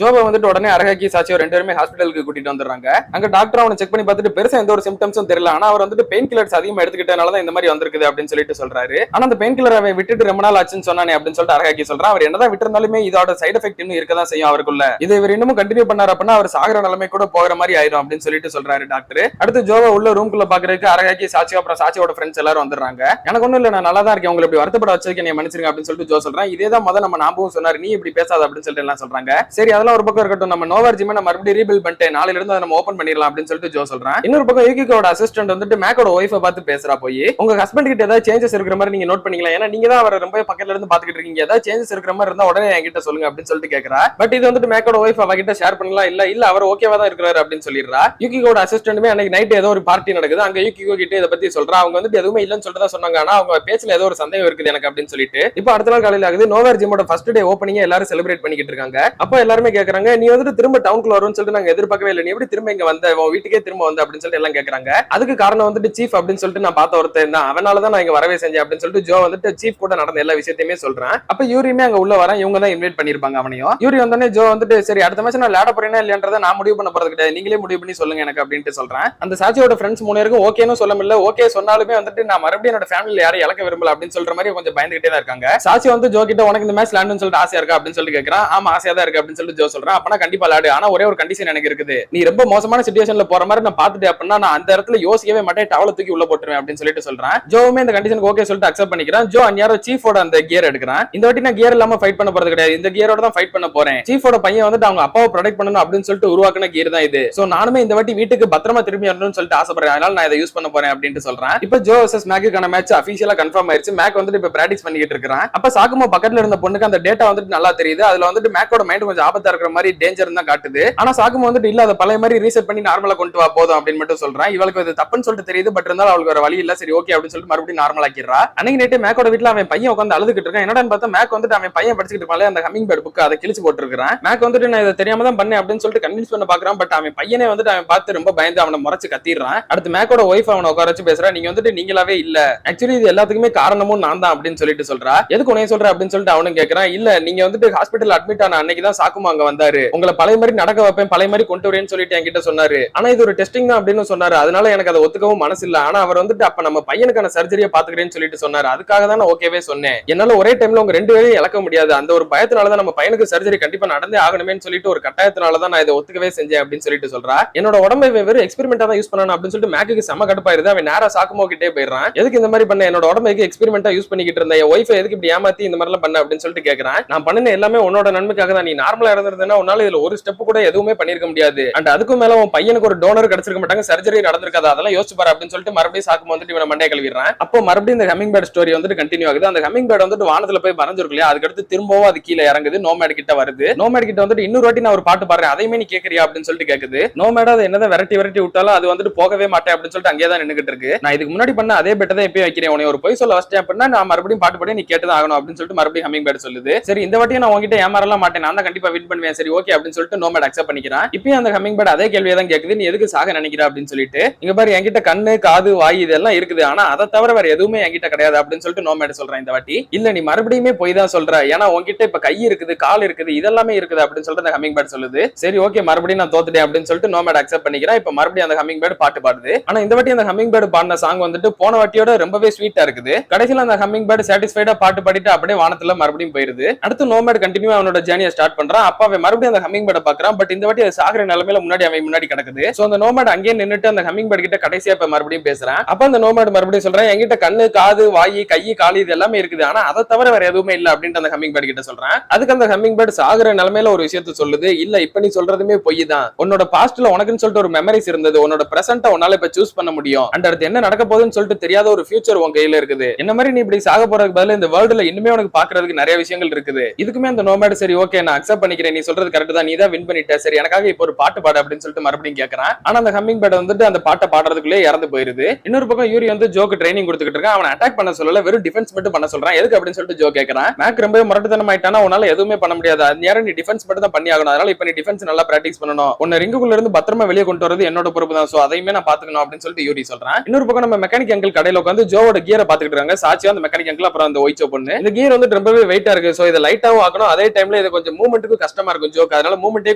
ஜோவை வந்துட்டு உடனே அரகாக்கி சாச்சியோ ரெண்டு பேருமே ஹாஸ்பிட்டலுக்கு கூட்டிட்டு வந்துடுறாங்க. அங்க டாக்டர் அவனை செக் பண்ணி பார்த்துட்டு பெருசா எந்த ஒரு சிம்டம்ஸும் தெரியல, ஆனா அவர் வந்துட்டு பெயின் கில்லர்ஸ் அதிகமா எடுத்துக்கிட்டனால தான் இந்த மாதிரி வந்திருக்குது அப்படின்னு சொல்லிட்டு சொல்றாரு. ஆனா அந்த பெயின் கில்லர் அவன் விட்டுட்டு ரொம்ப நாள் ஆச்சுன்னு சொன்னானே அப்படின்னு சொல்லிட்டு அரகாக்கி சொல்றான். அவர் என்னதான் விட்டுருந்தாலுமே இதோட சைடு எஃபெக்ட் இன்னும் இருக்கதான் செய்யும் அவருக்குள்ள. இதை இவர் இன்னமும் கண்டினியூ பண்ணாரு அப்படின்னா அவர் சாகிற நிலைமை கூட போகிற மாதிரி ஆயிரும் அப்படின்னு சொல்லிட்டு சொல்றாரு டாக்டர். அடுத்து ஜோவை உள்ள ரூம்குள்ள பாக்குறதுக்கு அரகாக்கி சாச்சி அப்புறம் சாச்சியோட ஃப்ரெண்ட்ஸ் எல்லாரும் வந்துடுறாங்க. எனக்கு ஒண்ணும் இல்ல, நான் நல்லா தான் இருக்கேன், உங்களை இப்படி வருத்தப்பட வச்சதுக்கு என்னை மன்னிச்சிருங்க அப்படின்னு சொல்லிட்டு ஜோ சொல்றான். இதேதான் முதல்ல நம்ம நாம்பவும் சொன்னாரு, நீ இப்படி பேசாத அப்படின்னு சொல்லிட்டு எல்லாம் சொல்றாங்க. சரி அதெல்லாம் ஒரு பக்கம் இருக்கட்டும், நம்ம நோவார் ஜிம்மை நம்ம மறுபடியும் ரீபில்ட் பண்ணிட்டு நாளையில இருந்து அதை நம்ம ஓபன் பண்ணிடலாம் அப்படின்னு சொல்லிட்டு ஜோ சொல்றான். இன்னொரு பக்கம் யூகிகோட அசிஸ்டன்ட் வந்துட்டு மேக்கோட ஒய்ஃபை பார்த்து பேசுறா, போய் உங்க ஹஸ்பண்ட் கிட்ட ஏதாவது சேஞ்சஸ் இருக்கிற மாதிரி நீங்க நோட் பண்ணிக்கலாம், ஏன்னா நீங்க தான் அவரை ரொம்ப பக்கத்துல இருந்து பாத்துக்கிட்டு இருக்கீங்க, ஏதாவது சேஞ்சஸ் இருக்கிற மாதிரி இருந்தா உடனே என்கிட்ட சொல்லுங்க அப்படின்னு சொல்லிட்டு கேக்குறா. பட் இது வந்துட்டு மேக்கோட ஒய்ஃப் அவகிட்ட ஷேர் பண்ணலாம், இல்ல அவர் ஓகேவா தான் இருக்கிறாரு அப்படின்னு சொல்லிடுறா. யூகிகோட அசிஸ்டன்ட்மே அன்னைக்கு நைட் ஏதோ ஒரு பார்ட்டி நடக்குது, அங்க யூகிகோ கிட்ட இதை பத்தி சொல்றா. அவங்க வந்துட்டு எதுவுமே இல்லன்னு சொல்லிட்டு தான் சொன்னாங்க, ஆனா அவங்க பேச்சுல ஏதோ ஒரு சந்தேகம் இருக்குது எனக்கு அப்படின்னு சொல்லிட்டு இப்போ அடுத்த நாள் காலையில ஆகுது. நோவேர் ஜிம்மோட ஃபர்ஸ்ட் டே ஓப்பனிங் எல்லாரும் செலிப்ரேட் பண்ணிக்கிட்டு இருக்காங்க. அப்ப எல்லாருமே கேக்குறாங்க, நீ வந்துட்டு திரும்ப டவுனுக்குள்ள வரும்னு சொல்லிட்டு நாங்க எதிர்பார்க்கவே இல்லை, நீ எப்படி திரும்ப இங்க வந்த, உன் வீட்டுக்கே திரும்ப வந்த அப்படின்னு சொல்லிட்டு எல்லாம் கேக்குறாங்க. அதுக்கு காரணம் வந்துட்டு சீஃப் அப்படின்னு சொல்லிட்டு நான் பார்த்த ஒருத்தன் தான், அவனால தான் நான் இங்க வரவே செஞ்சேன் அப்படின்னு சொல்லிட்டு ஜோ வந்துட்டு சீஃப் கூட நடந்த எல்லா விஷயத்தையுமே சொல்றேன். அப்ப யூரியுமே அங்க உள்ள வரேன், இவங்க தான் இன்வைட் பண்ணிருப்பாங்க அவனையும். யூரி வந்தோடனே ஜோ வந்துட்டு சரி அடுத்த மேட்ச் நான் விளையாட போறேன்னா இல்லையன்றதை நான் முடிவு பண்ண போறது கிடையாது, நீங்களே முடிவு பண்ணி சொல்லுங்க எனக்கு அப்படின்ட்டு சொல்றேன். அந்த சாச்சியோட ஃப்ரெண்ட்ஸ் 3 பேருக்கும் ஓகேன்னு சொல்ல முடியல, ஓகே சொன்னாலுமே வந்துட்டு நான் மறுபடியும் என்னோட ஃபேமிலியில யாரும் இழக்க விரும்பல அப்படின்னு சொல்ற மாதிரி கொஞ்சம் பயந்துகிட்டே தான் இருக்காங்க. சாச்சி வந்து ஜோ கிட்ட உனக்கு இந்த மேட்ச் விளையாடணும்னு சொல்லிட்டு ஆசையா இருக்கா அப்படின்னு சொல்லிட்டு கேட்கறான். ஆமா ஆசையா தான் இருக்கு அப்படின்னு சொல்லிட்டு ஜோ சொல்றான். அப்பனா கண்டிப்பா விளையாடு, ஆனா ஒரே ஒரு கண்டிஷன் எனக்கு இருக்குது, நீ ரொம்ப மோசமான சிச்சுவேஷன்ல போற மாதிரி நான் பாத்துட்டேன் அப்படின்னா நான் அந்த இடத்துல யோசிக்கவே மாட்டேன், டவலை தூக்கி உள்ள போட்டுருவேன் அப்படின்னு சொல்லிட்டு சொல்றேன். ஜோவுமே இந்த கண்டிஷனுக்கு ஓகே சொல்லிட்டு அக்செப்ட் பண்ணிக்கிறான். ஜோ அந்நியாரோ சீஃபோட அந்த கியர் எடுக்கிறான். இந்த வாட்டி நான் கியர் இல்லாம ஃபைட் பண்ண போறது கிடையாது, இந்த கியரோட தான் ஃபைட் பண்ண போறேன். சீஃபோட பையன் வந்துட்டு அவங்க அப்பாவை ப்ரொடெக்ட் பண்ணணும் அப்படின்னு சொல்லிட்டு உருவாக்குன கியர் தான் இது. சோ நானுமே இந்த வாட்டி வீட்டுக்கு பத்திரமா திரும்பி வரணும்னு சொல்லிட்டு ஆசைப்படுறேன், அதனால நான் இதை யூஸ் பண்ண போறேன் அப்படின்னு சொல்றேன். இப்போ ஜோ வர்சஸ் மேக்குக்கான மேட்ச் அபிஷியலா கன்ஃபார்ம் ஆயிருச்சு. மேக் வந்துட்டு இப்ப பிராக்டிஸ் பண்ணிட்டு இருக்கான். அப்ப சாக்குமோ பக்கத்துல இருந்த பொண்ணுக்கு அந்த டேட்டா வந்துட்டு நல்லா தெரியுது, அதுல வந்துட்டு மேக்கோட மைண்ட் கொஞ்சம் ஆபத்தா இருக்கிற மாதிரி டேஞ்சர் தான் காட்டுது. ஆனா சாக்குமோ வந்துட்டு இல்ல, அதை பழைய மாதிரி ரீசெட் பண்ணி நார்மலா கொண்டு வா போதும் அப்படின்னு மட்டும் சொல்றான். இவளுக்கு இது தப்புன்னு சொல்லிட்டு தெரியுது, பட் இருந்தாலும் அவளுக்கு ஒரு வழி இல்ல, சரி ஓகே அப்படின்னு சொல்லிட்டு மறுபடியும் நார்மல் ஆக்கிடுறா. அன்னைக்கு நைட்டு மேக்கோட வீட்டுல அவன் பையன் உட்காந்து அழுதுகிட்டு இருக்கான். என்னடான்னு பார்த்தா மேக் வந்துட்டு அவன் பையன் படிச்சுட்டு இருப்பாங்க அந்த ஹம்மிங் பேர்ட் புக், அதை கிழிச்சு போட்டுருக்கான். மேக் வந்துட்டு நான் இதை தெரியாம தான் பண்ணேன் அப்படின்னு சொல்லிட்டு கன்வின்ஸ் பண்ண பாக்குறான். பட் அவன் பையனே வந்துட்டு அவன் பார்த்து ரொம்ப பயந்து அவனை முறைச்சு கத்திடுறான். அடுத்து மேக்கோட ஒய்ஃப் அவனை உட்கார வச்சு பேசுறா, நீங்க வந்துட்டு நீங்களாவே இல்ல, ஆக்சுவலி இது எல்லாத்துக்குமே காரணமும் நான் தான் அப்படின்னு சொல்லிட்டு சொல்றா. எதுக்கு உனைய சொல்ற அப்படின்னு சொல்லிட்டு அவனும் கேட்கறான். இல்ல நீங்க வந்துட்டு ஹாஸ்பிட்டல் அட்மிட் ஆன அன்னைக்கு தான் சாக்குமா அங்க வந்தாரு, உங்களை பழைய மாதிரி நடக்க வைப்பேன், பழைய மாதிரி கொண்டு வரேன்னு சொல்லிட்டு என்கிட்ட சொன்னாரு. ஆனா இது ஒரு டெஸ்டிங் தான் அப்படின்னு சொன்னாரு, அதனால எனக்கு அதை ஒத்துக்கவும் மனசு இல்ல. ஆனா அவர் வந்துட்டு அப்ப நம்ம பையனுக்கான சர்ஜரியை பாத்துக்கிறேன்னு சொல்லிட்டு சொன்னாரு, அதுக்காக தான் நான் ஓகேவே சொன்னேன். என்னால ஒரே டைம்ல உங்க 2 பேரையும் இழக்க முடியாது, அந்த ஒரு பயத்தினாலதான் நம்ம பையனுக்கு சர்ஜரி கண்டிப்பா நடந்தே ஆகணுமேன்னு சொல்லிட்டு ஒரு கட்டாயத்தினாலதான் நான் இதை ஒத்துக்கவே செஞ்சேன் அப்படின்னு சொல்லிட்டு சொல்றா. என்னோட உடம்பை வெறும் எக்ஸ்பெரிமெண்டா தான் யூஸ் பண்ணணும் அப்படின்னு சொல்லிட்டு மேக்கு செம கடுப்பாயிருது. அவன் நேரா சாக்குமோ கிட்டே போயிடுறான். எதுக்கு இந்த மாதிரி பண்ண, என்னோட உடம்புக்கு எக்ஸ்பெரிமெண்டா யூஸ் பண்ணிக்கிட்டு இருந்தேன், என் ஒய்ஃபை எதுக்கு இப்படி ஏமாத்தி இந்த மாதிரி எல்லாம் பண்ண அப்படின்னு சொல்லிட்டு கேட்கறான். நான் பண்ண எல்லாமே உன்னோட நன்மைக்காக தான், நீ நார்மலா இருந்திருந்தா உன்னால இதுல ஒரு ஸ்டெப் கூட எதுவுமே பண்ணிருக்க முடியாது, அண்ட் அதுக்கும் மேல உன் பையனுக்கு ஒரு டோனர் கிடைச்சிருக்க மாட்டாங்க, சர்ஜரி நடந்திருக்காது, அதெல்லாம் யோசிச்சு பாரு அப்படின்னு சொல்லிட்டு மறுபடியும் சாக்குமோ வந்துட்டு இவனை மண்டைய கழுவிடுறான். அப்போ மறுபடியும் இந்த ஹம்மிங் பேர்ட் ஸ்டோரி வந்துட்டு கண்டினியூ ஆகுது. அந்த ஹம்மிங் பேர்ட் வந்துட்டு வானத்துல போய் மறைஞ்சிருக்கு இல்லையா, அதுக்கடுத்து திரும்பவும் அது கீழே இறங்குது, நோமேட் கிட்ட வருது. நோமேட் கிட்ட வந்துட்டு இன்னொரு வாட்டி நான் ஒரு பாட்டு பாடுறேன், அதையுமே நீ கேட்கறியா அப்படின்னு சொல்லிட்டு கேக்குது. நோமேட் அது என்னதான் விரட்டி விட்டாலும் அது வந்துட்டு போகவே மாட்டேன் அப்படின்னு சொல்லிட்டு அங்கேயே தான் நின்னுகிட்டு இருக்கு. நான் இதுக்கு முன்னாடி பண்ண அதே பெட்டை தான் எப்பயும் வைக்கிறேன், உன்னை ஒரு பொய் சொல்ல வச்சிட்டேன் அப்படின்னா நான் மறுபடியும் பாட்டு பாடி நீ கேட்டுதான் ஆகணும் அப்படின்னு சொல்லிட்டு மறுபடியும் ஹம்மிங் பேர்ட் சொல்லுது. சரி இந்த வாட்டியும் நான் உங்ககிட்ட ஏமாறலாம் மாட்டேன், நான் தான் கண்டிப்பா வின் பண்ணுவேன், சரி ஓகே அப்படின்னு சொல்லிட்டு நோமேட் அக்செப்ட் பண்ணிக்கிறான். இப்பயும் அந்த ஹம்மிங் பேர்ட் அதே கேள்வியை தான் கேக்குது, நீ எதுக்கு சாக நினைக்கிற அப்படின்னு சொல்லிட்டு. இங்க பாரு என்கிட்ட கண்ணு காது வாய் இதெல்லாம் இருக்குது, ஆனா அதை தவிர வேற எதுவுமே என்கிட்ட கிடையாது அப்படின்னு சொல்லிட்டு நோமேட் சொல்றேன். இந்த வாட்டி இல்ல நீ மறுபடியுமே போய் தான் சொல்ற, ஏன்னா உங்ககிட்ட இப்ப கை இருக்குது கால் இருக்குது இதெல்லாமே இருக்குது அப்படின்னு சொல்லிட்டு அந்த ஹம்மிங் பேர்ட் சொல்லுது. சரி ஓகே மறுபடியும் நான் தோத்துட்டேன் அப்படின்னு சொல்லிட்டு நோமேட் அக்செப்ட் பண்ணிக்கிறேன். இப்ப மறுபடியும் அந்த ஹம்மிங் பேர்ட் பாட்டு பாடுது. ஆனா இந்த வாட்டி அந்த ஹம்மிங் பேர்ட் பாடின சாங் வந்துட்டு போன வாட்டியோட ரொம்பவே ஸ்வீட்டா இருக்குது. கடைசியில அந்த ஹம்மிங் பேர்ட் சாட்டிஸ்ஃபைடா பாட்டு பாடிட்டு அப்படியே வானத்துல மறுபடியும் போயிருது. அடுத்து நோமேட் கண்டினியூ அவனோட ஜர்னியை ஸ்டார்ட் பண்றான். அப்ப அவன் மறுபடியும் அந்த ஹம்மிங் பேர்ட் பாக்குறான். பட் இந்த வாட்டி அது சாகர நிலைமையில முன்னாடி கிடக்குது. சோ அந்த நோமேட் அங்கேயே நின்னுட்டு அந்த ஹம்மிங் பேர்ட் கிட்ட கடைசியா இப்ப மறுபடியும் பேசுறான். அப்ப அந்த நோமேட் மறுபடியும் சொல்றான், என்கிட்ட கண்ணு காது வாய் கை காலு இது எல்லாமே இருக்குது, ஆனா அதை தவிர வேற எதுவுமே இல்ல அப்படின்ட்டு அந்த ஹம்மிங் பேர்ட் கிட்ட சொல்றான். அதுக்கு அந்த ஹம்மிங் பேர்ட் சாகர நிலைமையில ஒரு விஷயத்த சொல்லுது, இல்ல இப்ப நீ சொல்றதுமே பொய் தான், உன்னோட பாஸ்ட்ல உனக்குன்னு சொல்லிட்டு ஒரு மெமரிஸ் இருந்தது, உன்னோட பிரசன்ட்ட உன்னால இப்ப சூஸ் பண்ண முடியும், அண்ட் அடுத்து என்ன நடக்க போகுதுன்னு சொல்லிட்டு தெரியாத ஒரு ஃபியூச்சர் உன் கையில இருக்குது. என்ன மாதிரி நீ இப்படி சாக போறதுக்கு பதிலா இந்த வேர்ல்டுல இன்னுமே உனக்கு பாக்குறதுக்கு நிறைய விஷயங்கள் இருக்குது. இதுக்குமே அந்த நோமேட் சரி ஓகே நான் அக்செப்ட் பண்ணிக்கிறேன், நீ சொல்றது கரெக்ட் தான், நீ தான் வின் பண்ணிட்ட, சரி எனக்காக இப்போ ஒரு பாட்டு பாடு அப்படின்னு சொல்லிட்டு மறுபடியும் கேட்கறான். ஆனா அந்த ஹம்மிங் பேர்ட் வந்துட்டு அந்த பாட்டை பாடுறதுக்குள்ளே இறந்து போயிருது. இன்னொரு பக்கம் யூரி வந்து ஜோக்கு ட்ரைனிங் கொடுத்துக்கிட்டு இருக்கான். அவன் அட்டாக் பண்ண சொல்லல, வெறும் டிஃபென்ஸ் மட்டும் பண்ண சொல்றான். எதுக்கு அப்படின்னு சொல்லிட்டு ஜோ கேட்கறான். மேக் ரொம்ப முரட்டுத்தனம் ஆயிட்டானா உன்னால எதுவுமே பண்ண முடியாது, அந்த நேரம் நீ டிஃபென்ஸ் மட்டும் தான் பண்ணி ஆகணும், அதனால இப்ப நீ டிஃபென்ஸ் நல்லா பிராக்டிஸ் பண்ணணும், உன்னை ரிங்குக்குள்ள இருந்து பத்திரமா வெளியே கொண்டு வரது என்னோட பொறுப்பு தான், சோ அதையுமே நான் பாத்துக்கணும் அப்படின்னு சொல்லிட்டு யூரி சொல்றான். இன்னொரு பக்கம் நம்ம மெக்கானிக் அங்கிள் கடையில உட்காந்து ஜோவோட கியரை பாத்துக்கிட்டு இருக்காங்க. சாட்சியா அந்த மெக்கானிக் அங்கிள் அப்புறம் அந்த ஒயிச்சோ பொண்ணு. இந்த கியர் வந்து ரொம்பவே வெயிட்டா இருக்கு, சோ இதை லைட்டாவும் ஆக்கணும், அதே டைம்ல இது கொஞ்சம் மூவ்மெண்ட்டுக்கு கஷ்டமா கஷ்டமா இருக்கும் ஜோக்கு, அதனால மூவ்மெண்டே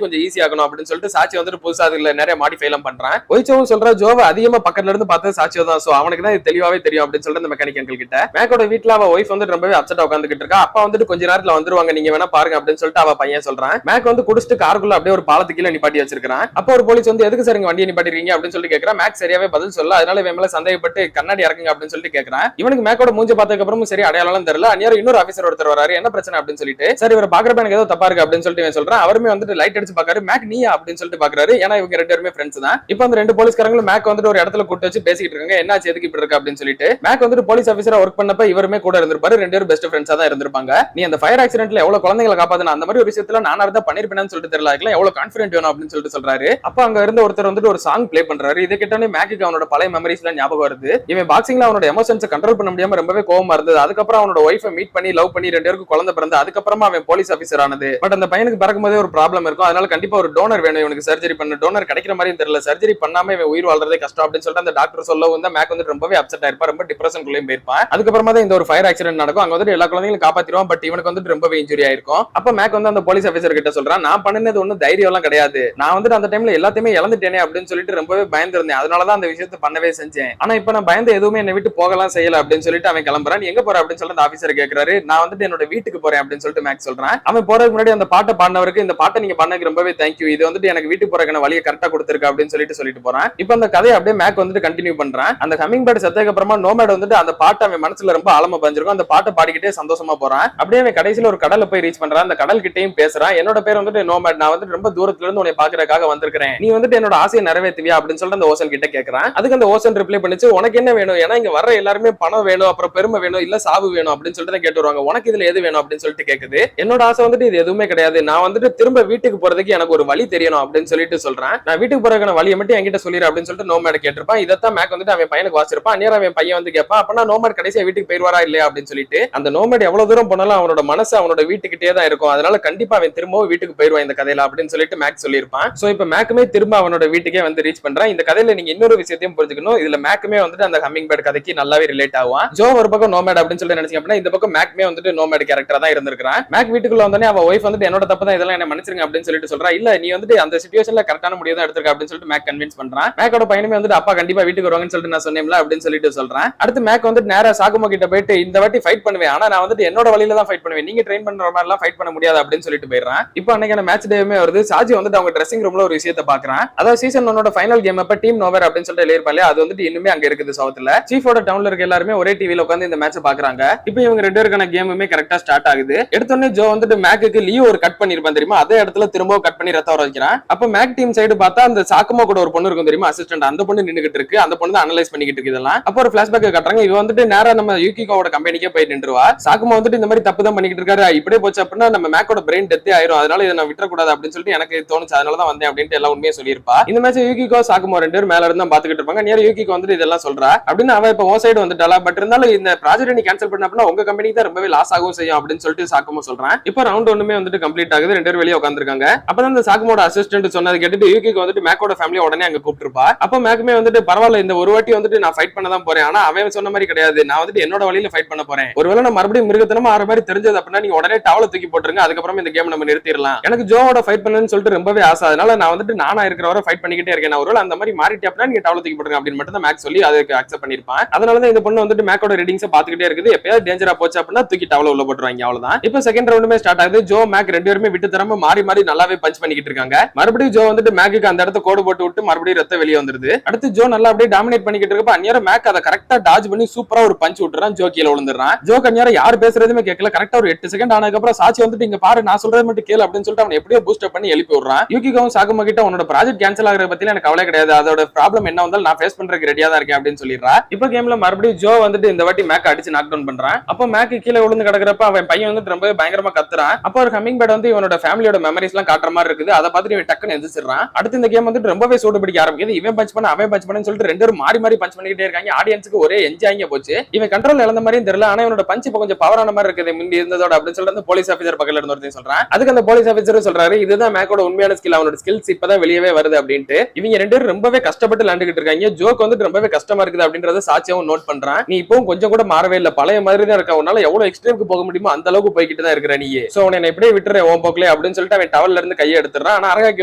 கொஞ்சம் ஈஸி ஆகணும் அப்படின்னு சொல்லிட்டு சாட்சி வந்துட்டு புதுசா அதுல நிறைய மாடிஃபை எல்லாம் பண்றான். ஒய்ச்சோவும் சொல்ற ஜோவை அதிகமா பக்கத்துல இருந்து பார்த்தது சாட்சியோ தான், சோ அவனுக்கு தான் இது தெளிவாவே தெரியும் அப்படின்னு சொல்லிட்டு அந்த மெக்கானிக் அங்கிள் கிட்ட. மேக்கோட வீட்டுல அவ ஒய்ஃப் வந்து ரொம்பவே அப்செட்டா உட்காந்துக்கிட்டு இருக்கா. அப்பா வந்துட்டு கொஞ்ச நேரத்துல வந்துருவாங்க, நீங்க வேணா பாருங்க அப்படின்னு சொல்லிட்டு அவ பையன் சொல்றான். மேக் வந்து குடிச்சிட்டு காருக்குள்ள அப்படியே ஒரு பாலத்துக்கு கீழே நிப்பாட்டி வச்சிருக்கான். அப்ப ஒரு போலீஸ் வந்து எதுக்கு சார் இங்க வண்டியை நிப்பாட்டிருக்கீங்க அப்படின்னு சொல்லி கேக்குறான். மேக் சரியாவே பதில் சொல்ல, அதனால இவன் மேல சந்தேகப்பட்டு கண்ணாடி இறக்குங்க அப்படின்னு சொல்லிட்டு கேக்குறான். இவனுக்கு மேக்கோட மூஞ்ச பார்த்ததுக்கு அப்புறம் சரி அடையாளம் தெரியல. அந்நேரம் இன்னொரு ஆபீசர் ஒருத்தர் வராரு, என்ன பிரச்சனை அப்படின்னு சொல்லிட்டு சார் இவர் பாக்குறப்ப எனக்கு ஏதோ தப்பா இருக்கு அப்படின்னு சொல்லிட்டு இவன் சொல்றான். அவருமே வந்துட்டு லைட் அடிச்சு பாக்காரு. மேக் நீயா அப்படின்னு சொல்லிட்டு பாக்குறாரு. ஏன்னா இவங்க ரெண்டு பேருமே ஃப்ரெண்ட்ஸ் தான். இப்போ அந்த ரெண்டு போலீஸ்காரங்களும் மேக் வந்துட்டு ஒரு இடத்துல கூட்டு வச்சு பேசிட்டு இருக்காங்க. என்னாச்சு எதுக்கு இப்படி இருக்கு அப்படின்னு சொல்லிட்டு. மேக் வந்துட்டு போலீஸ் ஆபீசரா ஒர்க் பண்ணப்ப இவருமே கூட இருந்திருப்பாரு. ரெண்டு பேரும் பெஸ்ட் ஃப்ரெண்ட்ஸா தான் இருந்திருப்பாங்க. நீ அந்த ஃபயர் ஆக்சிடென்ட்ல எவ்வளவு குழந்தைகளை காப்பாத்தின அந்த மாதிரி ஒரு விஷயத்துல நானா இருந்தா பண்ணிருப்பேன்னு சொல்லிட்டு தெரியல, அதுல எவ்வளவு கான்ஃபிடென்ட் வேணும் அப்படின்னு சொல்லிட்டு சொல்றாரு. அப்ப அங்க இருந்த ஒருத்தர் வந்துட்டு ஒரு சாங் பிளே பண்றாரு. இதை கேட்டோன்னே மேக்கு அவனோட பழைய மெமரிஸ்லாம் ஞாபகம் வருது. இவன் பாக்ஸிங்ல அவனோட எமோஷன்ஸை கண்ட்ரோல் பண்ண முடியாம ரொம்பவே கோவமா இருந்தது. அதுக்கப்புறம் அவனோட ஒய்ஃபை மீட் பண்ணி லவ் பண்ணி ரெண்டு பேருக்கு குழந்தை பிறந்து அதுக்கப்புறமா அவன் போலீஸ் ஆபீசர் ஆனது. பட் அந்த பையனுக்கு பிறக்கும் போதே ஒரு ப்ராப்ளம் இருக்கும், அதனால கண்டிப்பா ஒரு டோனர் வேணும் இவனுக்கு சர்ஜரி பண்ண. டோனர் கிடைக்கிற மாதிரி தெரியல, சர்ஜரி பண்ணாம இவன் உயிர் வாழ்றதே கஷ்டம் அப்படின்னு சொல்லிட்டு அந்த டாக்டர் சொல்லவும் தான் மேக் வந்து ரொம்பவே அப்செட் ஆயிருப்பா, ரொம்ப டிப்ரெஷனுக்குள்ளேயும் போயிருப்பான். அதுக்கப்புறமா தான் இந்த ஒரு ஃபயர் ஆக்சிடென்ட் நடக்கும். அங்க வந்துட்டு எல்லா குழந்தைகளும் காப்பாத்திடுவான், பட் இவனுக்கு வந்துட்டு ரொம்பவே இன்ஜுரி ஆயிருக்கும். அப்ப மேக் வந்து அந்த போலீஸ் ஆபீசர் கிட்ட சொல்றான், நான் பண்ணது ஒன்னும் தைரியம் எல்லாம் கிடையாது, நான் வந்துட்டு அந்த டைம்ல எல்லாத்தையுமே இழந்துட்டேனே அப்படின்னு சொல்லிட்டு ரொம்பவே பயந்துருந்தேன், அதனாலதான் அந்த விஷயத்தை பண்ணவே செஞ்சேன். ஆனா இப்ப நான் பயந்து எதுவுமே என்னை விட்டு போகலாம் செய்யல அப்படின்னு சொல்லிட்டு அவன் கிளம்புறான். எங்க போற அப்படின்னு சொல்லிட்டு அந்த ஆபீசர் கேட்கிறாரு. நான் வந்துட்டு என்னோட வீட்டுக்கு போறேன் அப்படின்னு சொல்லிட்டு மேக் சொல்றான். அவன் போறதுக்கு முன்னாடி அந்த பாட்டை பாடினவருக்கு இந்த பாட்டை நீங்க பண்ணதுக்கு ரொம்பவே தேங்க்யூ, இது வந்துட்டு எனக்கு வீட்டுக்கு போறதுக்கான வழியை கரெக்டா கொடுத்திருக்கு அப்படின்னு சொல்லிட்டு போறான். இப்ப அந்த கதையை அப்படியே மேக் வந்துட்டு கண்டினியூ பண்றான். அந்த ஹம்மிங் பேர்ட் செத்ததுக்கு அப்புறமா நோமேட் வந்துட்டு அந்த பாட்டை அவன் மனசுல ரொம்ப ஆழமா பதிஞ்சிருக்கும். அந்த பாட்டை பாடிக்கிட்டே சந்தோஷமா போறான். அப்படியே அவன் கடைசியில ஒரு கடலை போய் ரீச் பண்றான். அந்த கடல் கிட்டையும் பேசுறான். என்னோட பேர் வந்துட்டு நோமேட், நான் வந்துட்டு ரொம்ப தூரத்துல இருந்து உன்னை பாக்குறதுக்காக வந்திருக்கிறேன், நீ வந்துட்டு என்னோட ஆசையை நிறைவேற்றுவியா அப்படின்னு சொல்லிட்டு அந்த ஓசன் கிட்ட கேட்கறான். அதுக்கு அந்த ஓசன் ரிப்ளை பண்ணிச்சு, உனக்கு என்ன வேணும், ஏன்னா இங்க வர எல்லாருமே பணம் வேணும், அப்புறம் பெருமை வேணும், இல்ல சாவு வேணும் அப்படின்னு சொல்லிட்டு கேட்டு வருவாங்க, உனக்கு இதுல எது வேணும் அப்படின்னு சொல்லிட்டு கேக்குது. என்னோட ஆசை வந்துட்டு இது எதுவுமே கிடையாது, நான் வந்துட்டு திரும்ப வீட்டுக்கு போறதுக்கு எனக்கு ஒரு வழி தெரியணும் அப்படின்னு சொல்லிட்டு சொல்றேன். நான் வீட்டுக்கு போறதுக்கான வழியை மட்டும் என்கிட்ட சொல்லிடு அப்படின்னு சொல்லிட்டு நோமேட் கேட்டிருப்பான். இதைத்தான் மேக் வந்துட்டு அவன் பையனுக்கு வாசிச்சிருப்பான். நேரம் அவன் பையன் வந்து கேட்பான், அப்பனா நோமேட் கடைசியா வீட்டுக்கு போயிருவாரா இல்லையா அப்படின்னு சொல்லிட்டு. அந்த நோமேட் எவ்வளவு தூரம் போனாலும் அவனோட மனசு அவனோட வீட்டுக்கிட்டே தான் இருக்கும், அதனால கண்டிப்பா அவன் திரும்பவும் வீட்டுக்கு போயிருவான் இந்த கதையில அப்படின்னு சொல்லிட்டு மேக் சொல்லியிருப்பான். சோ இப்ப மேக்குமே திரும்ப அவனோட வீட்டுக்கே வந்து ரீச் பண்றான். இந்த கதையில நீங்க இன்னொரு விஷயத்தையும் புரிஞ்சுக்கணும், இதுல மேக்குமே வந்துட்டு அந்த ஹம்மிங் பேர்ட் கதைக்கு நல்லாவே ரிலேட் ஆகும். ஜோ ஒரு பக்கம் நோமேட் அப்படின்னு சொல்லிட்டு நினைச்சீங்க அப்படின்னா இந்த பக்கம் மேக்மே வந்துட்டு நோமேட் கேரக்டரா தான் இருந்திருக்கான். மேக் வீட்டுக்குள்ள வந்தோடனே அவ ஒய்ஃப் வந்துட்டு என்னோட தப்பு தான், இதெல்லாம் என்ன மன்னிச்சிருங்க அப்படின்னு சொல்லிட்டு சொல்றா. இல்ல நீ வந்துட்டு அந்த சிச்சுவேஷன்ல கரெக்டான முடிவு தான் எடுத்திருக்க அப்படின்னு சொல்லிட்டு மேக் கன்வின்ஸ் பண்றான். மேக்கோட பையனுமே வந்துட்டு அப்பா கண்டிப்பா வீட்டுக்கு வருவாங்கன்னு சொல்லிட்டு நான் சொன்னேன்ல அப்படின்னு சொல்லிட்டு சொல்றேன். அடுத்து மேக் வந்துட்டு நேரா சாகுமோ கிட்ட போயிட்டு இந்த வாட்டி ஃபைட் பண்ணுவேன், ஆனா நான் வந்துட்டு என்னோட வழியில தான் ஃபைட் பண்ணுவேன், நீங்க ட்ரெயின் பண்ற மாதிரி எல்லாம் ஃபைட் பண்ண முடியாது அப்படின்னு சொல்லிட்டு போயிடுறான். இப்போ அன்னைக்கான மேட்ச் டேவுமே வருது. சாஜி வந்துட்டு அவங்க ட்ரெஸ்ஸிங் ரூம்ல ஒரு விஷயத்தை பாக்குறான். அதாவது சீசன் 1 ஃபைனல் கேம் அப்ப டீம் நோவர் அப்படின்னு சொல்லிட்டு எழுதிருப்பாங்க, அது வந்துட்டு இன்னுமே அங்க இருக்குது சவுத்துல. சீஃபோட டவுன்ல இருக்க எல்லாருமே ஒரே டிவில உட்கார்ந்து இந்த மேட்ச் பாக்குறாங்க. இப்போ இவங்க ரெண்டு பேருக்கான கேமுமே கரெக்டா ஸ்டார்ட் ஆகுது. எடுத்தோடனே ஜோ வந்துட்டு மேக்கு லியோ ஒரு கட் பண்ணிருப்பான் தெரியுமா, அதே இடத்துல திரும்பவும் கட் பண்ணி ரத்தம் வர வைக்கிறான். அப்ப மேக் டீம் சைடு பார்த்தா அந்த சாக்குமோ கூட ஒரு பொண்ணு இருக்கும் தெரியுமா, அசிஸ்டன்ட், அந்த பொண்ணு நின்னுகிட்டு இருக்கு. அந்த பொண்ணு தான் அனலைஸ் பண்ணிக்கிட்டு இருக்கு இதெல்லாம். அப்போ ஒரு பிளாஷ்பேக் கட்டுறாங்க. இவ வந்துட்டு நேரா நம்ம யூகிகோவோட கம்பெனிக்கே போய் நின்றுவா. சாக்குமோ வந்துட்டு இந்த மாதிரி தப்பு தான் பண்ணிக்கிட்டு இருக்காரு, இப்படியே போச்சு அப்படின்னா நம்ம மேக்கோட பிரெயின் டெத்தே ஆயிரும், அதனால இதை நான் விட்டுறக்கூடாது அப்படின்னு சொல்லிட்டு எனக்கு தோணுச்சு, அதனால தான் வந்தேன் அப்படின்ட்டு எல்லாம் உண்மையை சொல்லியிருப்பா. இந்த மேட்ச் யூகிகோ சாக்குமோ ரெண்டு பேரும் மேல இருந்து பாத்துக்கிட்டு இருப்பாங்க. நேரா யூகிகோ வந்துட்டு இதெல்லாம் சொல்றா அப்படின்னு அவ இப்ப ஓ சைடு வந்துட்டாளா, பட் இருந்தாலும் இந்த ப்ராஜெக்ட் நீ கேன்சல் பண்ண அப்படின்னா உங்க கம்பெனிக்கு தான் ரொம்பவே லாஸ் ஆகும் செய்யும் அப்படின்னு சொல்லிட்டு சாக்குமோ சொல்றான். இப்போ ரவுண்ட் ஒண்ணுமே வந்துட்டு கம்ப்ளீட் ஆகுது. ரெண்டு பேரும் வெளியே உட்காந்துருக்காங்க. அப்பதான் இந்த சாக்குமோட அசிஸ்டன்ட் சொன்னது கேட்டுட்டு யூகிக்கு வந்துட்டு மேக்கோட ஃபேமிலி உடனே அங்க கூப்பிட்டுருப்பா. அப்ப மேக்குமே வந்துட்டு பரவாயில்ல இந்த ஒரு வாட்டி வந்துட்டு நான் ஃபைட் பண்ண தான் போறேன், ஆனா அவன் சொன்ன மாதிரி கிடையாது, நான் வந்துட்டு என்னோட வழியில ஃபைட் பண்ண போறேன், ஒருவேளை நான் மறுபடியும் மிருகத்தனமா ஆற மாதிரி தெரிஞ்சது அப்படின்னா நீங்க உடனே டவலை தூக்கி போட்டுருங்க, அதுக்கப்புறம் இந்த கேம் நம்ம நிறுத்திடலாம். எனக்கு ஜோவோட ஃபைட் பண்ணணும்னு சொல்லிட்டு ரொம்பவே ஆசை, அதனால நான் வந்துட்டு நானா இருக்கிற வரை ஃபைட் பண்ணிக்கிட்டே இருக்கேன், ஒருவேளை அந்த மாதிரி மாறிட்டே அப்படின்னா நீங்க டவலை தூக்கி போட்டுருங்க அப்படின்னு மட்டும் தான் மேக் சொல்லி அதுக்கு அக்செப்ட் பண்ணிருப்பான். அதனாலதான் இந்த பொண்ணு வந்துட்டு மேக்கோட ரீடிங்ஸ் பாத்துக்கிட்டே இருக்குது. எப்பயாவது டேஞ்சரா போச்சு அப்படின்னா தூக்கி டவலை உள்ள போட்டுருவாங்க, அவ்வளவுதான். இப்போ செகண்ட் ரவுண்டுமே ஸ்டார்ட் ஆகுது. ஜோ மேக் ரெண்டு பேருமே விட்டு தரமா மாறி மாறி நல்லாவே பஞ்ச் பண்ணிக்கிட்டு இருக்காங்க. மறுபடியும் ஜோ வந்துட்டு மேக்கு அந்த இடத்த கோடு போட்டு விட்டு மறுபடியும் ரத்த வெளியே வந்துருது. அடுத்து ஜோ நல்லா அப்படியே டாமினேட் பண்ணிக்கிட்டு இருக்கப்ப அந்நேரம் மேக் அதை கரெக்டா டாஜ் பண்ணி சூப்பரா ஒரு பஞ்ச் விட்டுறான். ஜோ கீழே விழுந்துறான். ஜோ அந்நேரம் யார் பேசுறதுமே கேட்கல. கரெக்டா ஒரு 8 செகண்ட் ஆனதுக்கு அப்புறம் சாட்சி வந்துட்டு இங்க பாரு நான் சொல்றது மட்டும் கேளு அப்படின்னு சொல்லிட்டு அவன் எப்படியோ பூஸ்ட் அப் பண்ணி எழுப்பி விடுறான். யூகிகோவும் சாகுமா கிட்ட உன்னோட ப்ராஜெக்ட் கேன்சல் ஆகிற பத்தி எனக்கு கவலை கிடையாது, அதோட ப்ராப்ளம் என்ன வந்தாலும் நான் ஃபேஸ் பண்றதுக்கு ரெடியா தான் இருக்கேன் அப்படின்னு சொல்லிடுறா. இப்போ கேம்ல மறுபடியும் ஜோ வந்துட்டு இந்த வாட்டி மேக் அடிச்சு நாக் டவுன் பண்றான். அப்போ மேக் கீழே விழுந்து கிடக்கிறப்ப அவன் பையன் வந்துட்டு ரொம்ப பயங்கரமா கத்துறான். அப்போ ஒரு ஹம்மிங் பேர்ட் வந்து இவனோட ஃபேமிலியோட மெமரிஸ் எல்லாம் காட்டுற மாதிரி இருக்குது. அதை பார்த்துட்டு இவன் டக்குன்னு எந்திரிச்சிடுறான். அடுத்து இந்த கேம் வந்துட்டு ரொம்பவே சூடு பிடிக்க ஆரம்பிக்குது. இவன் பஞ்ச் பண்ண அவன் பஞ்ச் பண்ணு சொல்லிட்டு ரெண்டு பேரும் மாறி மாறி பஞ்ச் பண்ணிக்கிட்டே இருக்காங்க. ஆடியன்ஸ்க்கு ஒரே என்ஜாயிங்க போச்சு. இவன் கண்ட்ரோல் இழந்த மாதிரியும் தெரியல, ஆனா இவனோட பஞ்ச் இப்ப கொஞ்சம் பவரான மாதிரி இருக்குது முந்தி இருந்ததோட அப்படின்னு சொல்லிட்டு அந்த போலீஸ் ஆஃபீஸர் பக்கத்துல இருந்து ஒருத்தன் சொல்றான். அதுக்கு அந்த போலீஸ் ஆஃபீஸர் சொல்றாரு இதுதான் மேக்கோட உண்மையான ஸ்கில், அவனோட ஸ்கில்ஸ் இப்பதான் வெளியவே வருது அப்படின்ட்டு. இவங்க ரெண்டு பேரும் ரொம்பவே கஷ்டப்பட்டு விளையாண்டுகிட்டு இருக்காங்க. ஜோக் வந்துட்டு ரொம்பவே கஷ்டமா இருக்குது அப்படின்றத சாட்சியாவும் நோட் பண்றான். நீ இப்பவும் கொஞ்சம் கூட மாறவே இல்ல, பழைய மாதிரி தான் இருக்க, உன்னால எவ்வளவு எக்ஸ்ட்ரீமுக்கு போக முடியுமோ அந்த அளவுக்கு போய்கிட்டு தான் இருக்கிற நீ. சோ உன்னை எப்படியே விட்டுறேன், உன் கோக்லே அப்படின்னு சொல்லிட்டு அவன் டவல்ல இருந்து கையை எடுத்துறான். ஆனா அரகாக்கி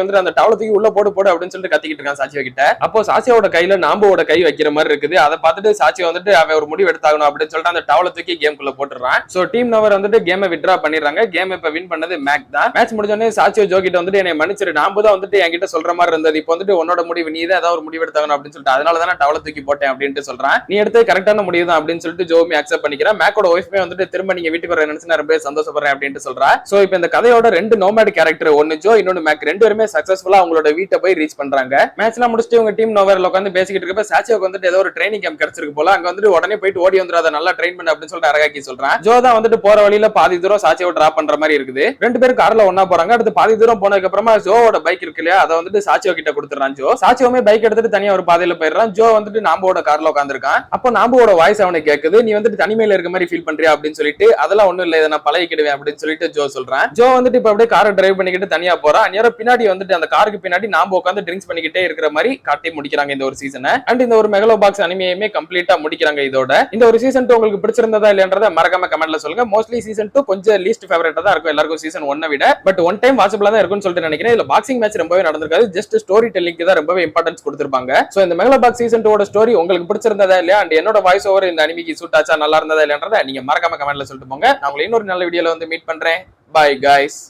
வந்துட்டு அந்த டவலை தூக்கி உள்ள போடு போடு அப்படின்னு சொல்லிட்டு கத்திக்கிட்டு இருக்கான் சாச்சியோ கிட்ட. அப்போ சாச்சியோட கையில நாம்போட கை வைக்கிற மாதிரி இருக்குது. அதை பார்த்துட்டு சாச்சியோ வந்துட்டு அவன் ஒரு முடிவு எடுத்தாகணும் அப்படின்னு சொல்லிட்டு அந்த டவலை தூக்கி கேம்குள்ள போட்டுறான். சோ டீம் நவர் வந்துட்டு கேமை வித்ட்ரா பண்ணிடுறாங்க. கேம் இப்ப வின் பண்ணது மேக் தான். மேட்ச் முடிஞ்சோடனே சாச்சியோ ஜோ கிட்ட வந்துட்டு என்னை மன்னிச்சிரு, நாம்பு தான் வந்துட்டு என்கிட்ட சொல்ற மாதிரி இருந்தது, இப்போ வந்துட்டு உன்னோட முடிவு, நீ தான் ஏதாவது ஒரு முடிவு எடுத்தாகணும் அப்படின்னு சொல்லிட்டு அதனால தான் டவலை தூக்கி போட்டேன் அப்படின்ட்டு சொல்றான். நீ எடுத்து கரெக்டான முடிவு தான் அப்படின்னு சொல்லிட்டு ஜோமி அக்செப்ட் பண்ணிக்கிறேன். மேக்கோட ஒய்ஃப்மே வந்துட்டு திரும்ப நீங்க வீட்டுக்கு வர நினைச்சு நான் ரொம்ப சந்தோஷப்படுறேன் அப்படின்ட்டு சொல்றா. சோ இப்போ இந்த கதையோட ரெண்டு நோமேட் கேரக்டர், ஒன்னு ஜோ இன்னொன்னு மேக், ரெண்டு பேருமே சக்சஸ்ஃபுல்லா அவங்களோட வீட்டை போய் ரீச் பண்றாங்க. மேட்ச்லாம் முடிச்சுட்டு உங்க டீம் நோவர்ல உட்காந்து பேசிக்கிட்டு இருக்கப்ப சாச்சியோக்கு வந்துட்டு ஏதோ ஒரு ட்ரைனிங் கேம்ப் கிடைச்சிருக்கு போல. அங்க வந்துட்டு உடனே போயிட்டு ஓடி வந்துடாத, நல்லா ட்ரெயின் பண்ணு அப்படின்னு சொல்லிட்டு அரகாக்கி சொல்றான். ஜோ தான் வந்துட்டு போற வழியில பாதி தூரம் சாச்சியோ டிராப் பண்ற மாதிரி இருக்குது. ரெண்டு பேரும் கார்ல ஒண்ணா போறாங்க. அடுத்து பாதி தூரம் போனதுக்கு அப்புறமா ஜோவோட பைக் இருக்கு இல்லையா, அதை வந்துட்டு சாச்சியோ கிட்ட கொடுத்துறான். ஜோ சாச்சியோமே பைக் எடுத்துட்டு தனியா ஒரு பாதையில போயிடுறான். ஜோ வந்துட்டு நாம்போட கார்ல உட்காந்துருக்கான். அப்போ நாம்போட வாய்ஸ் அவனுக்கு கேக்குது, நீ வந்துட்டு தனிமையில இருக்க மாதிரி ஃபீல் பண்றியா அப்படின்னு சொல்லிட்டு. அதெல்லாம் ஒண்ணும் இல்ல, இதை நான் பழகிக்கிடுவேன் அப்படின்னு சொல்லிட்டு ஜோ சொல்றான். ஜோ வந்துட்டு இப்ப அப்படியே காரை டிரைவ் பண்ணிக்கிட்டு தனியா போறான். அந்நேரம் பின்னாடி வந்துட்டு அந்த காருக்கு பின்னாடி நாம உட்காந்து ட்ரிங்க்ஸ் பண்ணிக்கிட்டே இருக்கிற மாதிரி காட்டி முடிக்கிறாங்க இந்த ஒரு சீசனை. அண்ட் இந்த ஒரு மெகலோ பாக்ஸ் அனிமையுமே கம்ப்ளீட்டா முடிக்கிறாங்க இதோட. இந்த ஒரு சீசன் 2 உங்களுக்கு பிடிச்சிருந்ததா இல்லையன்றத மறக்காம கமெண்ட்ல சொல்லுங்க. மோஸ்ட்லி சீசன் 2 கொஞ்சம் லீஸ்ட் ஃபேவரட்டா தான் இருக்கும் எல்லாருக்கும் சீசன் 1 விட. பட் ஒன் டைம் வாட்சபிளா தான் இருக்கும்னு சொல்லிட்டு நினைக்கிறேன். இதுல பாக்ஸிங் மேட்ச் ரொம்பவே நடந்திருக்காது, ஜஸ்ட் ஸ்டோரி டெல்லிங்க்கு தான் ரொம்பவே இம்பார்ட்டன்ஸ் கொடுத்திருப்பாங்க. சோ இந்த மெகலோ பாக்ஸ் சீசன் 2 ஸ்டோரி உங்களுக்கு பிடிச்சிருந்ததா இல்லையா, அண்ட் என்னோட வாய்ஸ் ஓவர் இந்த அனிமிக்கு சூட் ஆச்சா, நல்லா இருந்ததா இல்லையன்றத நீங்க மறக்காம கமெண்ட்ல சொல்லிட்டு போங்க. நான் உங்களை இன்னொரு நல்ல வீடியோல வந்து மீட் பண்றேன். Bye guys.